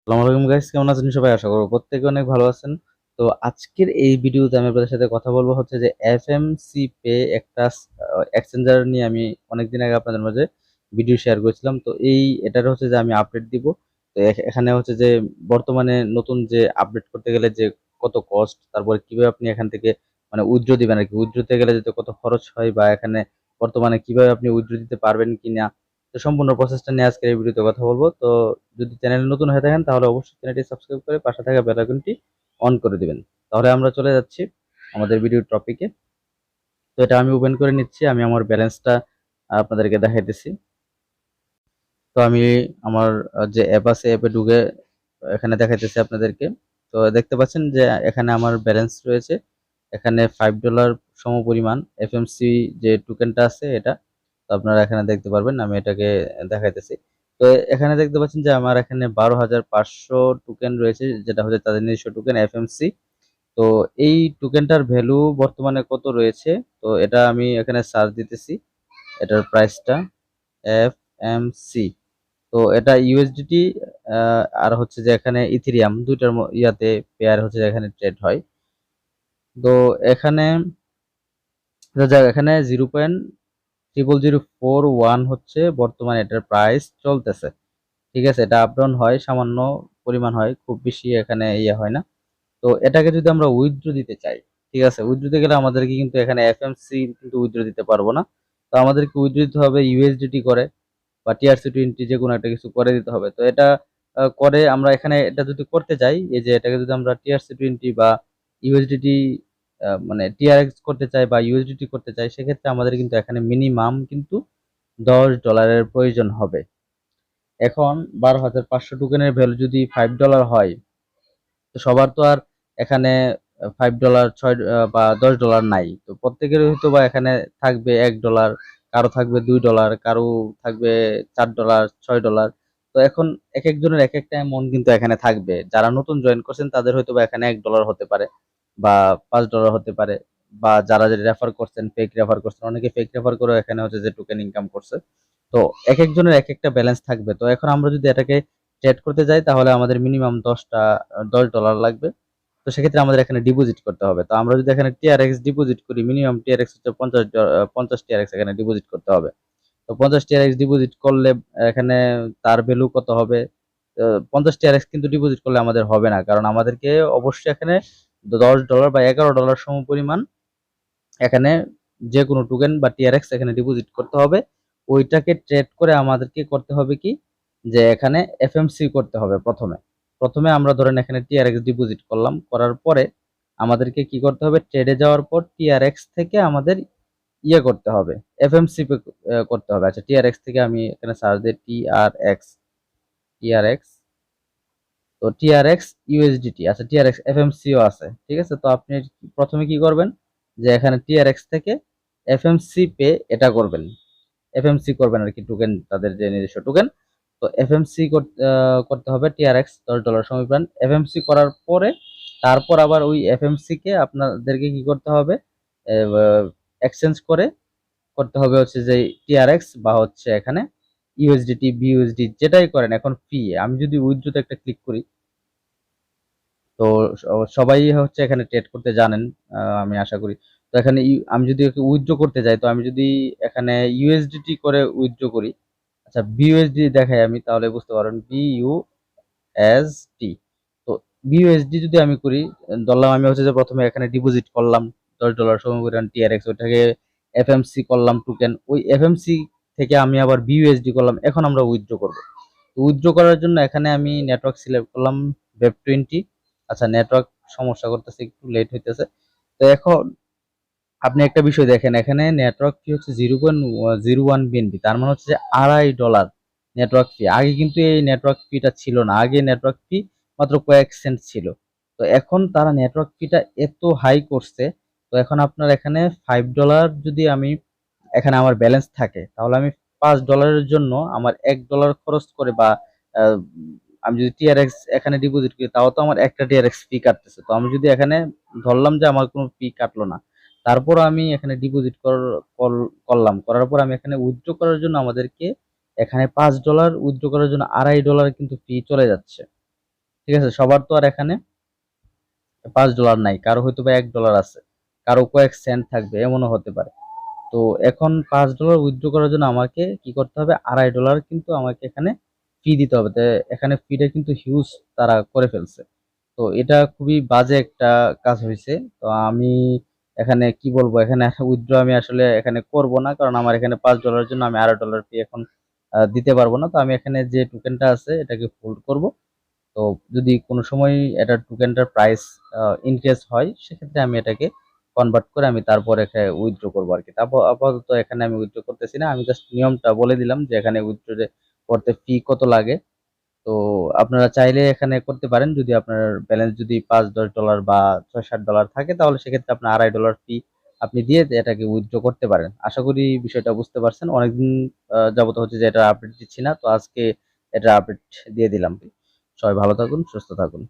আসসালামু আলাইকুম গাইস, কেমন আছেন সবাই? আশা করব প্রত্যেকে অনেক ভালো আছেন। তো আজকের এই ভিডিওতে আমি আপনাদের সাথে কথা বলবো হচ্ছে যে এফএমসি পে একটা এক্সচেঞ্জার নিয়ে আমি অনেকদিন আগে আপনাদের মাঝে ভিডিও শেয়ার করেছিলাম। তো এটার হচ্ছে যে আমি আপডেট দিব। তো এখানে হচ্ছে যে বর্তমানে নতুন যে আপডেট করতে গেলে যে কত কস্ট, তারপরে কিভাবে আপনি এখান থেকে মানে উইথড্র দিবেন আর কি, উইথড্র দিতে গেলে যেতে কত খরচ হয়, বা এখানে বর্তমানে কিভাবে আপনি উইথড্র দিতে পারবেন কিনা, তো সম্পূর্ণ প্রসেসটা নিয়ে আজকের এই ভিডিওতে কথা বলবো। তো যদি চ্যানেলে নতুন হয়ে থাকেন তাহলে অবশ্যই চ্যানেলটি সাবস্ক্রাইব করে পাশে থাকা বেল আইকনটি অন করে দিবেন। তাহলে আমরা চলে যাচ্ছি আমাদের ভিডিও টপিকে। তো এটা আমি ওপেন করে নিচ্ছি, আমি আমার ব্যালেন্সটা আপনাদেরকে দেখাইতেছি। তো আমি আমার যে অ্যাপ আছে অ্যাপে ঢুকে এখানে দেখাইতেছি আপনাদেরকে। তো দেখতে পাচ্ছেন যে এখানে আমার ব্যালেন্স রয়েছে, এখানে $5 সমপরিমাণ এফএমসি যে টোকেনটা আছে এটা। তো আপনারা এখানে দেখতে পারবেন, আমি এটাকে দেখাইতেছি। তো এখানে দেখতে পাচ্ছেন যে আমার এখানে 12,500 টোকেন রয়েছে, যেটা হচ্ছে তাদের নিজস্ব টোকেন এফএমসি। তো এই টোকেনটার ভ্যালু বর্তমানে কত রয়েছে, তো এটা আমি এখানে সার্চ দিতেছি এটার প্রাইসটা। এফ এম সি, তো এটা ইউএসডিটি আর হচ্ছে যে এখানে ইথেরিয়াম দুইটার ইয়াতে পেয়ার হচ্ছে যে এখানে ট্রেড হয়। তো এখানে এখানে 0.00041 হচ্ছে বর্তমানে এটার প্রাইস চলতেছে। ঠিক আছে, এটা আপ ডাউন হয়, সামান্য পরিমাণ হয়, খুব বেশি এখানে ইয়ে হয় না। তো এটাকে যদি আমরা উইথড্র দিতে চাই, ঠিক আছে, উইথড্র দিতে গেলে আমাদেরকে কিন্তু এখানে এফএমসি কিন্তু উইথড্র দিতে পারবো না। তো আমাদেরকে উইথড্র দিতে হবে ইউএসডিটি করে বা টিআরসি20 যে কোনো একটা কিছু করে দিতে হবে। তো এটা করে আমরা এখানে এটা যদি করতে চাই, এই যে এটাকে যদি আমরা টিআরসি20 বা ইউএসডিটি মানে টিআরএক্স করতে চাই বা ইউএসডিটি করতে চাই, সেক্ষেত্রে আমাদের কিন্তু এখানে মিনিমাম কিন্তু $10 প্রয়োজন হবে। এখন 12,500 টোকেনের ভ্যালু যদি $5 হয়, তো সবার তো আর এখানে $5 ছয় বা $10 নাই। তো প্রত্যেকের হয়তো বা এখানে থাকবে $1, কারো থাকবে $2, কারো থাকবে $4, $6। তো এখন এক একজনের এক একটা অ্যামাউন্ট কিন্তু এখানে থাকবে। যারা নতুন জয়েন করছেন তাদের হয়তো বা এখানে $1 হতে পারে বা $5 হতে পারে, বা যারা রেফার করছেন, ফেক রেফার করছেন, অনেকে ফেক রেফার করে এখানে হচ্ছে যে টোকেন ইনকাম করছে। তো এক একজনের এক একটা ব্যালেন্স থাকবে। তো এখন আমরা যদি এটাকে ট্রেড করতে যাই তাহলে আমাদের মিনিমাম $10 লাগবে। তো সেক্ষেত্রে আমাদের এখানে ডিপোজিট করতে হবে। তো আমরা যদি এখানে টিআরএক্স ডিপোজিট করি, মিনিমাম টিআরএক্স হচ্ছে 50 টিআরএক্স এখানে ডিপোজিট করতে হবে। তো 50 টিআরএক্স ডিপোজিট করলে এখানে তার ভ্যালু কত হবে? 50 টিআরএক্স কিন্তু ডিপোজিট করলে আমাদের হবে না, কারণ আমাদেরকে অবশ্যই এখানে $10 বা $11 সম পরিমাণ এখানে যে কোনো টোকেন বা টিআরএক্স এখানে ডিপোজিট করতে হবে। ওইটাকে ট্রেড করে আমাদেরকে করতে হবে কি, যে এখানে এফএমসি করতে হবে। প্রথমে প্রথমে আমরা ধরেন এখানে টিআরএক্স ডিপোজিট করলাম, করার পরে আমাদেরকে কি করতে হবে, ট্রেডে যাওয়ার পর টিআরএক্স থেকে আমাদের ইয়ে করতে হবে, এফএমসি করতে হবে। আচ্ছা, টিআরএক্স থেকে আমি এখানে সার্চ দিই টিআরএক্স, টিআরএক্স, তো টিআরএক্স ইউএসডিটি, আচ্ছা টিআরএক্স এফএমসিও আছে। ঠিক আছে, তো আপনি প্রথমে কি করবেন, যে এখানে টিআরএক্স থেকে এফএমসি পে এটা করবেন, এফএমসি করবেন আর কি, টোকেন তাদের যে নিজস্ব টোকেন। তো এফএমসি করতে হবে টিআরএক্স $10 সমীকরণ এফএমসি করার পরে, তারপর আবার ওই এফএমসি কে আপনাদেরকে কি করতে হবে, এক্সচেঞ্জ করে করতে হবে হচ্ছে যে টিআরএক্স বা হচ্ছে এখানে ইউএসডিটি বিইউএসডি যেটাই করেন। এখন ফি, আমি যদি উইথড্রোতে একটা ক্লিক করি, তো সবাই হচ্ছে এখানে ট্রেড করতে জানেন, আমি আশা করি। তো এখানে আমি যদি উইথড্র করতে যাই, তো আমি যদি এখানে ইউএসডিটি করে উইথড্র করি, আচ্ছা বিইউএসডি দেখাই আমি, তাহলে বুঝতে পারবেন বিইউএসডি। তো বিইউএসডি যদি আমি করি, ধরলাম আমি হচ্ছে যে প্রথমে এখানে ডিপোজিট করলাম $10 সমপরিমাণ টিআরএক্স, ওইটাকে এফএমসি করলাম টোকেন, ওই এফএমসি থেকে আমি আবার বিইউএসডি করলাম। এখন আমরা উইথড্র করব। উইথড্র করার জন্য এখানে আমি নেটওয়ার্ক সিলেক্ট করলাম ওয়েব20। আচ্ছা, নেটওয়ার্ক সমস্যা করতেছে, একটু লেট হইতেছে। তো এখন আপনি একটা বিষয় দেখেন, এখানে নেটওয়ার্ক ফি হচ্ছে 0.01 বিএনপি, তার মানে হচ্ছে যে $2.5 নেটওয়ার্ক ফি। আগে কিন্তু এই নেটওয়ার্ক ফিটা ছিল না, আগে নেটওয়ার্ক ফি মাত্র কয়েক সেন্ট ছিল। তো এখন তারা নেটওয়ার্ক ফিটা এত হাই করছে। তো এখন আপনার এখানে $5 যদি আমি এখানে আমার ব্যালেন্স থাকে, তাহলে আমি $5 জন্য আমার $1 খরচ করে, বা আহ, আমি যদি টিআরএক্স এখানে ডিপোজিট করি, তাও তো আমার একটা টিআরএক্স ফি কাটতেছে। তো আমি যদি এখানে ধরলাম যে আমার কোনো ফি কাটলো না, তারপর আমি এখানে ডিপোজিট করলাম, করার পর আমি এখানে উইথড্র করার জন্য আমাদেরকে এখানে $5 উইথড্র করার জন্য $2.5 কিন্তু ফি চলে যাচ্ছে। ঠিক আছে, সবার তো আর এখানে $5 নাই, কারো হয়তো বা $1 আছে, কারো কয়েক সেন্ট থাকবে, এমনও হতে পারে। তো এখন $5 উইথড্র করার জন্য আমাকে কি করতে হবে, $2.5 কিন্তু আমাকে এখানে ফি দিতে হবে। তো এখানে ফিটা কিন্তু হিউজ তারা করে ফেলছে। তো এটা খুবই বাজে একটা কাজ হয়েছে। তো আমি এখানে কি বলবো, এখানে উইথড্র আমি আসলে এখানে করব না, কারণ আমার এখানে $5 জন্য আমি $2.5 ফি এখন দিতে পারবো না। তো আমি এখানে যে টোকেনটা আছে এটাকে হোল্ড করব। তো যদি কোনো সময় এটা টোকেনটার প্রাইস ইনক্রিজ হয়, সেক্ষেত্রে আমি এটাকে কনভার্ট করে আমি তারপর এখানে উইথড্র করবো আর কি। তারপর আপাতত এখানে আমি উইথড্র করতেছি না, আমি জাস্ট নিয়মটা বলে দিলাম যে এখানে উইথড্র করতে ফি কত লাগে। তো আপনারা চাইলে এখানে করতে পারেন, যদি আপনার ব্যালেন্স যদি $5-10 বা $6-7 থাকে, তাহলে সেক্ষেত্রে আপনার $2.5 ফি আপনি দিয়ে এটাকে উইথড্র করতে পারেন। আশা করি বিষয়টা বুঝতে পারছেন। অনেকদিন যাবত হচ্ছে যে এটা আপডেট দিচ্ছি না, তো আজকে এটা আপডেট দিয়ে দিলাম। সবাই ভালো থাকুন, সুস্থ থাকুন।